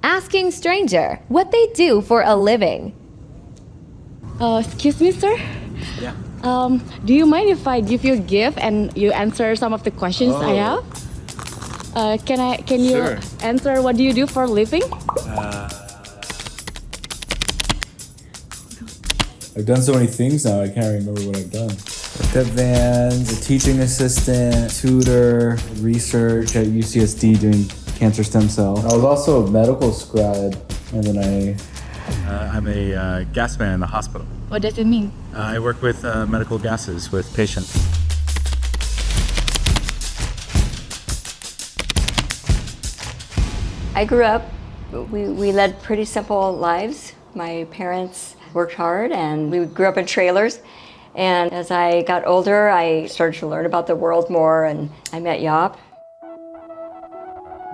asking stranger what they do for a living. Excuse me, sir? Yeah. Do you mind if I give you a gift and you answer some of the questions I have? Can you Sure. answer what do you do for a living? I've done so many things now, I can't remember what I've done. Pet vans, a teaching assistant, tutor, research at UCSD doing cancer stem cell. I was also a medical scribe, and then I'm a gas man in the hospital. What does it mean? I work with medical gases with patients. I grew up, we led pretty simple lives. My parents worked hard and we grew up in trailers. And as I got older, I started to learn about the world more and I met Jaap.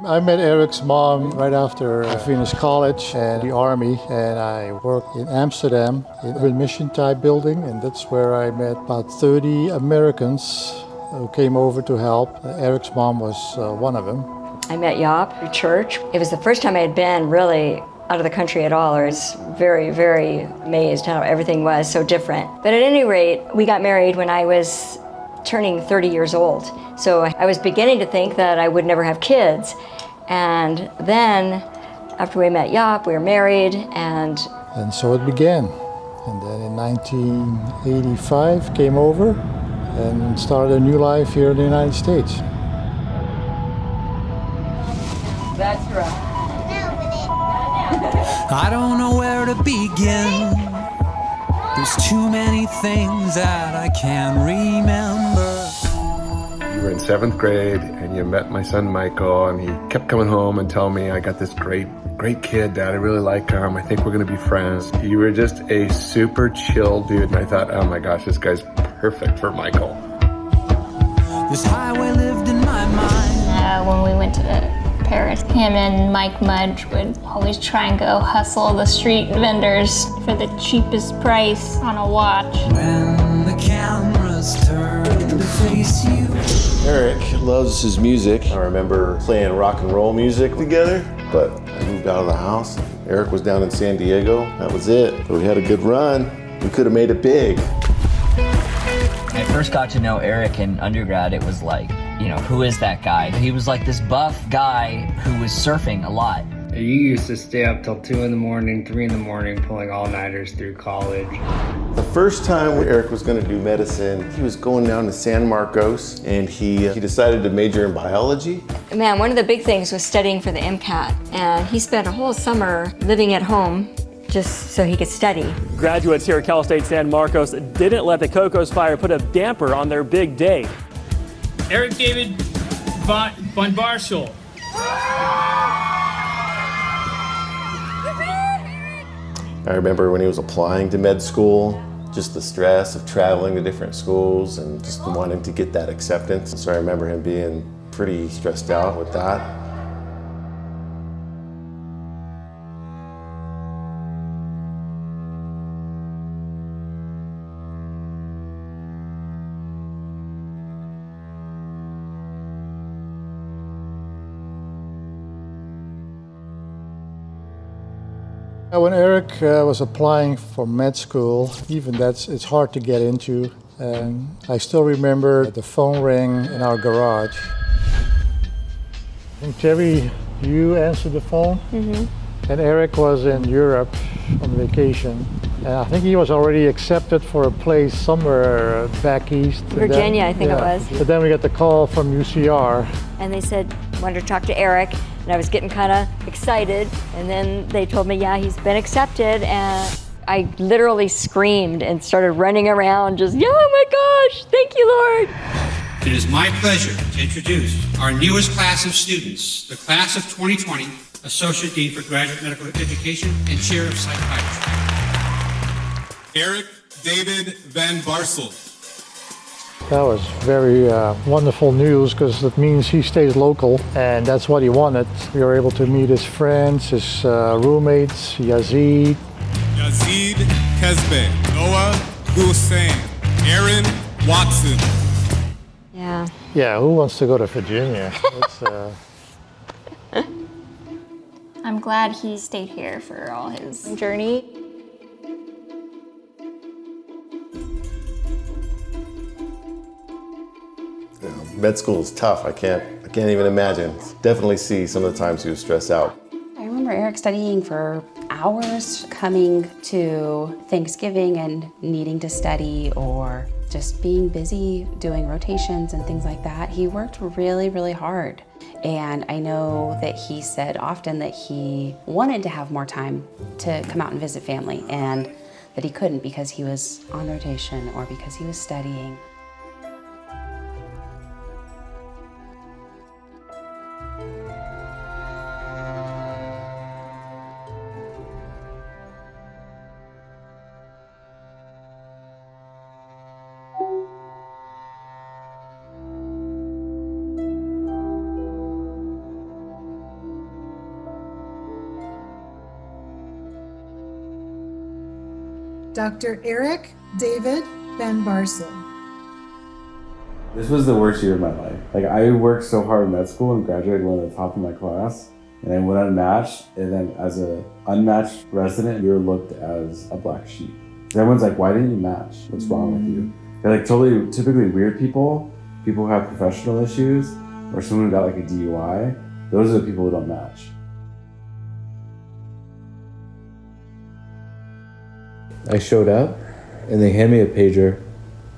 I met Eric's mom right after I finished college and the Army, and I worked in Amsterdam in a mission-type building, and that's where I met about 30 Americans who came over to help. Eric's mom was one of them. I met Jaap at church. It was the first time I had been really out of the country at all. I was very, very amazed how everything was so different. But at any rate, we got married when I was turning 30 years old. So I was beginning to think that I would never have kids. And then after we met Jaap, we were married and so it began. And then in 1985 came over and started a new life here in the United States. that's right. I don't know where to begin. There's too many things that I can't remember. You were in 7th grade and you met my son Michael, and he kept coming home and telling me, I got this great kid, Dad, I really like him, I think we're gonna be friends. You were just a super chill dude, and I thought, oh my gosh, this guy's perfect for Michael. This highway lived in my mind. When we went to Paris, him and Mike Mudge would always try and go hustle the street vendors for the cheapest price on a watch. When the cameras turn to face you. Eric loves his music. I remember playing rock and roll music together, but I moved out of the house. Eric was down in San Diego. That was it. But we had a good run. We could have made it big. When I first got to know Eric in undergrad, it was like, you know, who is that guy? He was like this buff guy who was surfing a lot. You used to stay up till 2 in the morning, 3 in the morning, pulling all-nighters through college. The first time Eric was going to do medicine, he was going down to San Marcos, and he decided to major in biology. Man, one of the big things was studying for the MCAT, and he spent a whole summer living at home just so he could study. Graduates here at Cal State San Marcos didn't let the Cocos fire put a damper on their big day. Eric David von Barschel. I remember when he was applying to med school, just the stress of traveling to different schools and just wanting to get that acceptance. So I remember him being pretty stressed out with that. When Eric was applying for med school, even it's hard to get into. And I still remember the phone rang in our garage. I think, Terry, you answered the phone? Mm-hmm. And Eric was in Europe on vacation. And I think he was already accepted for a place somewhere back east. Virginia, I think it was. But then we got the call from UCR. And they said, wanted to talk to Eric. And I was getting kind of excited. And then they told me, yeah, he's been accepted. And I literally screamed and started running around just, yeah, oh my gosh, thank you, Lord. It is my pleasure to introduce our newest class of students, the class of 2020, Associate Dean for Graduate Medical Education and Chair of Psychiatry. Eric David Van Barsel. That was very wonderful news, because it means he stays local, and that's what he wanted. We were able to meet his friends, his roommates, Yazid Kesbe, Noah Hussein, Aaron Watson. Yeah. Yeah, who wants to go to Virginia? I'm glad he stayed here for all his journey. Med school is tough. I can't even imagine. Definitely see some of the times he was stressed out. I remember Eric studying for hours, coming to Thanksgiving and needing to study, or just being busy doing rotations and things like that. He worked really, really hard. And I know that he said often that he wanted to have more time to come out and visit family, and that he couldn't because he was on rotation or because he was studying. Dr. Eric David Van Barsel. This was the worst year of my life. Like, I worked so hard in med school and graduated one of the top of my class, and I went unmatched, and then as an unmatched resident, you're looked as a black sheep. Everyone's like, why didn't you match? What's wrong with you? They're like typically weird people who have professional issues, or someone who got like a DUI. Those are the people who don't match. I showed up and they hand me a pager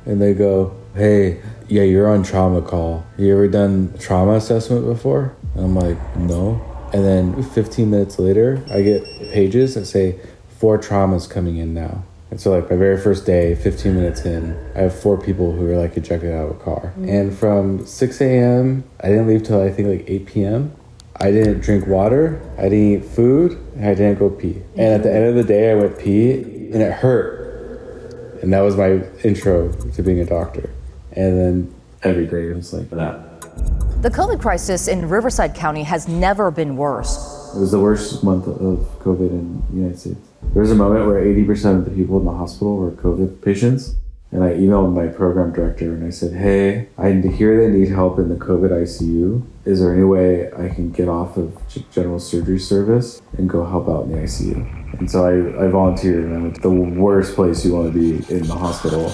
and they go, hey, yeah, you're on trauma call. You ever done trauma assessment before? And I'm like, no. And then 15 minutes later, I get pages that say 4 traumas coming in now. And so like my very first day, 15 minutes in, I have 4 people who were like ejected out of a car. And from 6 a.m., I didn't leave till I think like 8 p.m. I didn't drink water, I didn't eat food, and I didn't go pee. And at the end of the day, I went pee, and it hurt. And that was my intro to being a doctor. And then every day it was like that. The COVID crisis in Riverside County has never been worse. It was the worst month of COVID in the United States. There was a moment where 80% of the people in the hospital were COVID patients. And I emailed my program director and I said, hey, I hear they need help in the COVID ICU. Is there any way I can get off of general surgery service and go help out in the ICU? And so I volunteered, and it's the worst place you want to be in the hospital.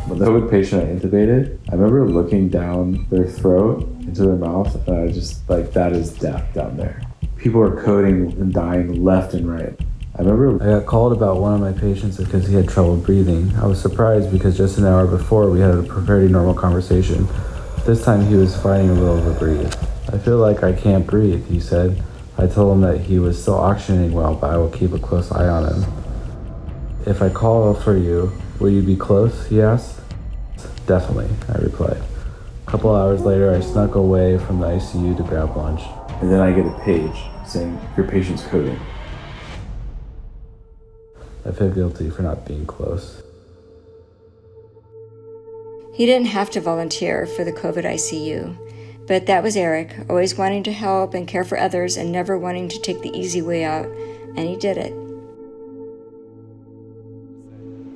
When the COVID patient I intubated, I remember looking down their throat into their mouth, and I was just like, that is death down there. People are coding and dying left and right. I remember I got called about one of my patients because he had trouble breathing. I was surprised because just an hour before we had a pretty normal conversation. This time he was fighting a little to breathe. I feel like I can't breathe, he said. I told him that he was still oxygenating well, but I will keep a close eye on him. If I call for you, will you be close, he asked. Definitely, I replied. A couple hours later, I snuck away from the ICU to grab lunch. And then I get a page saying, your patient's coding. I feel guilty for not being close. He didn't have to volunteer for the COVID ICU, but that was Eric, always wanting to help and care for others and never wanting to take the easy way out, and he did it.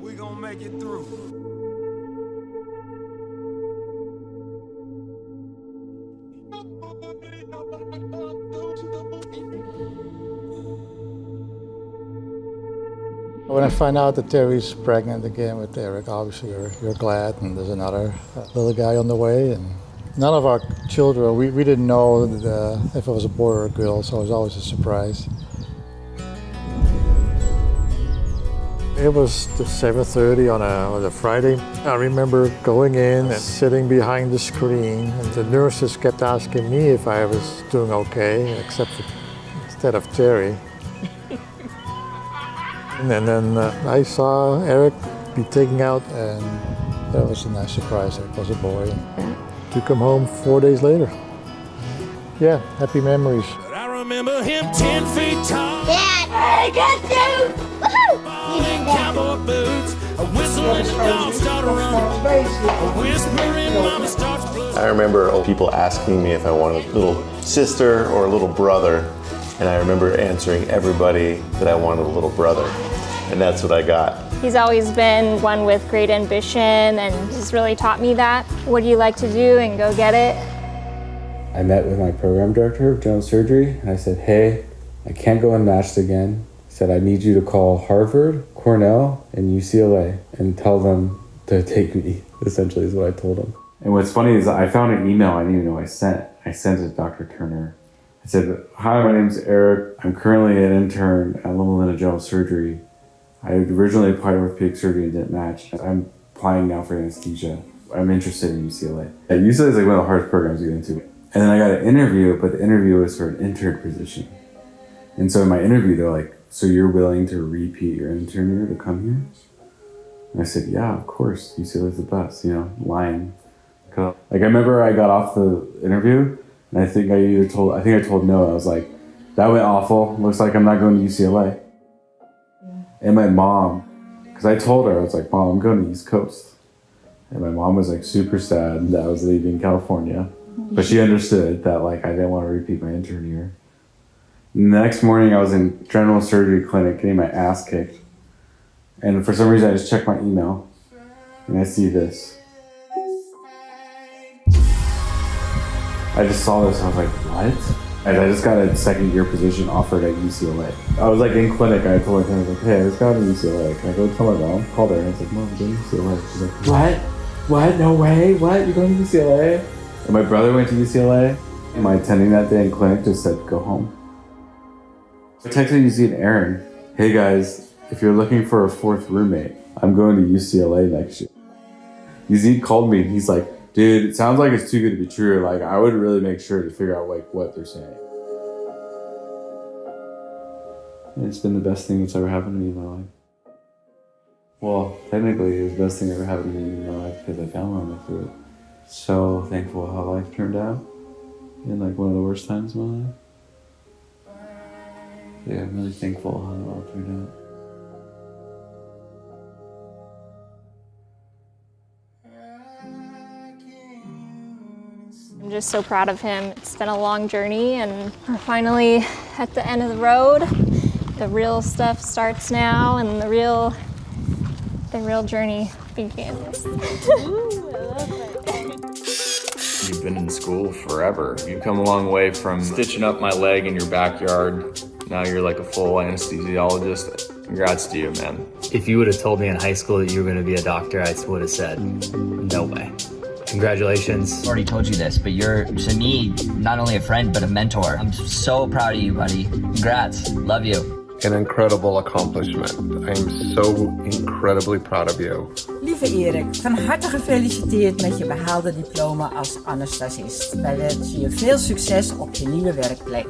We're gonna make it through. When I find out that Terry's pregnant again with Eric, obviously you're glad, and there's another little guy on the way. And none of our children, we didn't know if it was a boy or a girl, so it was always a surprise. It was 7:30 on a Friday. I remember going in and sitting behind the screen, and the nurses kept asking me if I was doing okay, instead of Terry. And then I saw Eric be taken out, and that was a nice surprise. It was a boy. Took him home 4 days later. Yeah, happy memories. But I remember him 10 feet tall. Dad, I got you! Woohoo! Cowboy boots, a whistle and the dog start running. A whisper in mama starts blood. I remember people asking me if I wanted a little sister or a little brother, and I remember answering everybody that I wanted a little brother, and that's what I got. He's always been one with great ambition and he's really taught me that. What do you like to do, and go get it. I met with my program director of general surgery, and I said, hey, I can't go unmatched again. I said, I need you to call Harvard, Cornell, and UCLA and tell them to take me, essentially is what I told him. And what's funny is I found an email I didn't even know I sent. I sent it to Dr. Turner. I said, hi, my name's Eric. I'm currently an intern at Loma Linda General Surgery. I originally applied to orthopedic surgery and didn't match. I'm applying now for anesthesia. I'm interested in UCLA. UCLA is like one of the hardest programs to get into. And then I got an interview, but the interview was for an intern position. And so in my interview, they're like, so you're willing to repeat your intern year to come here? And I said, yeah, of course. UCLA is the best, lying. Like I remember I got off the interview and I think I told no. I was like, that went awful. Looks like I'm not going to UCLA. And my mom, because I told her, I was like, Mom, I'm going to East Coast. And my mom was like super sad that I was leaving California. But she understood that like I didn't want to repeat my intern year. And the next morning I was in general surgery clinic getting my ass kicked. And for some reason I just checked my email and I see this. I just saw this and I was like, what? And I just got a second year position offered at UCLA. I was like in clinic, I told her, I was like, hey, I just got into UCLA. Can I go tell my mom? Called her and I was like, Mom, I'm going to UCLA. She's like, what? What? No way? What? You're going to UCLA? And my brother went to UCLA. And my attending that day in clinic just said, go home. I texted Yazid and Aaron, hey guys, if you're looking for a fourth roommate, I'm going to UCLA next year. Yazid called me and he's like, dude, it sounds like it's too good to be true. Like, I would really make sure to figure out like what they're saying. And it's been the best thing that's ever happened to me in my life. Well, technically, it was the best thing that ever happened to me in my life because I found my way through it. So thankful how life turned out in like one of the worst times of my life. Yeah, I'm really thankful how it all turned out. I'm just so proud of him. It's been a long journey and we're finally at the end of the road. The real stuff starts now and the real journey begins. You've been in school forever. You've come a long way from stitching up my leg in your backyard. Now you're like a full anesthesiologist. Congrats to you, man. If you would have told me in high school that you were going to be a doctor, I would have said, no way. Congratulations. I already told you this, but you're, to me, not only a friend, but a mentor. I'm so proud of you, buddy. Congrats. Love you. An incredible accomplishment. I'm so incredibly proud of you. Lieve Erik, van harte gefeliciteerd met je behaalde diploma als anesthesist. Wij wensen je veel succes op je nieuwe werkplek.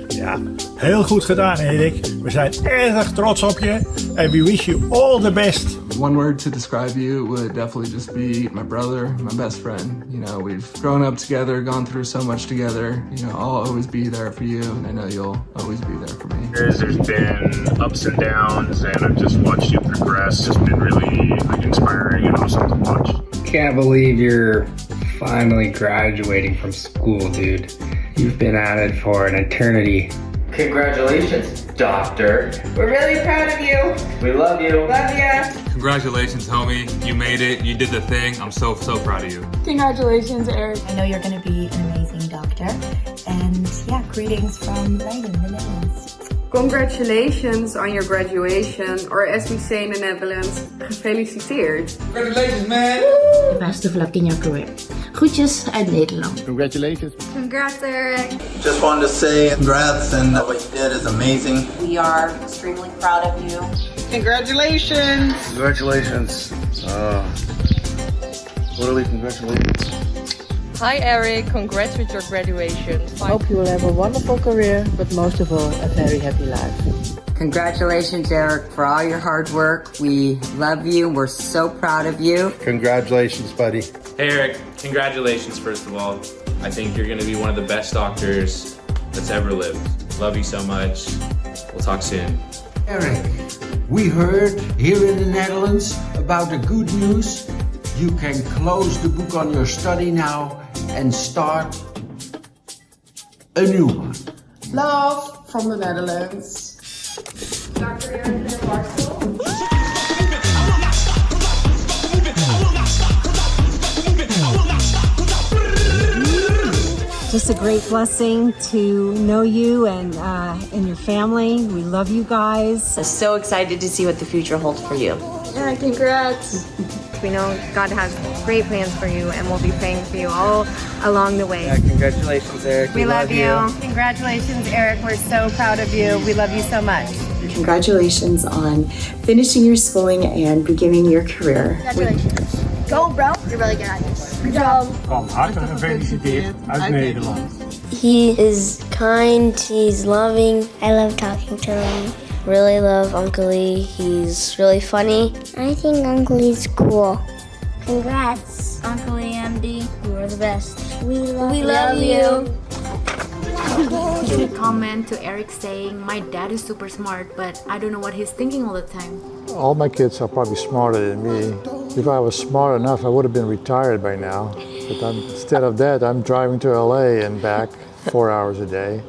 Ja, heel goed gedaan Erik. We zijn erg trots op je and we wish you all the best. One word to describe you would definitely just be my brother, my best friend. You know, we've grown up together, gone through so much together. You know, I'll always be there for you, and I know you'll always be there for me. There's been ups and downs, and I've just watched you progress. It's been really inspiring and awesome to watch. Can't believe you're finally graduating from school, dude. You've been at it for an eternity. Congratulations, doctor. We're really proud of you. We love you. Love ya. Congratulations, homie. You made it. You did the thing. I'm so proud of you. Congratulations, Eric. I know you're going to be an amazing doctor. And yeah, greetings from Leiden, the Netherlands. Congratulations on your graduation, or as we say in the Netherlands, gefeliciteerd. Congratulations, man. The best of luck in your career. Groetjes uit Nederland. Congratulations. Congrats, Eric. Just wanted to say congrats, and what you did is amazing. We are extremely proud of you. Congratulations. Congratulations. Literally, congratulations. Hi Eric, congrats with your graduation. Hope you will have a wonderful career, but most of all, a very happy life. Congratulations, Eric, for all your hard work. We love you. We're so proud of you. Congratulations, buddy. Hey Eric, congratulations first of all. I think you're going to be one of the best doctors that's ever lived. Love you so much. We'll talk soon. Eric, we heard here in the Netherlands about the good news. You can close the book on your study now and start a new one. Love from the Netherlands. Dr. Eric Van Barsel. just a great blessing to know you and your family. We love you guys. I'm so excited to see what the future holds for you. Yeah, congrats. We know God has great plans for you, and we'll be praying for you all along the way. Yeah, congratulations, Eric. We love you. Congratulations, Eric. We're so proud of you. We love you so much. Congratulations on finishing your schooling and beginning your career. Congratulations. Go, bro. You're really good at this. Good job. Van harte gefeliciteerd uit Nederland. He is kind, he's loving. I love talking to him. Really love Uncle Lee. He's really funny. I think Uncle Lee's cool. Congrats, Uncle Lee MD. You are the best. We love you. Just a comment to Eric saying, my dad is super smart, but I don't know what he's thinking all the time. All my kids are probably smarter than me. If I was smart enough, I would have been retired by now. But instead of that, I'm driving to LA and back 4 hours a day.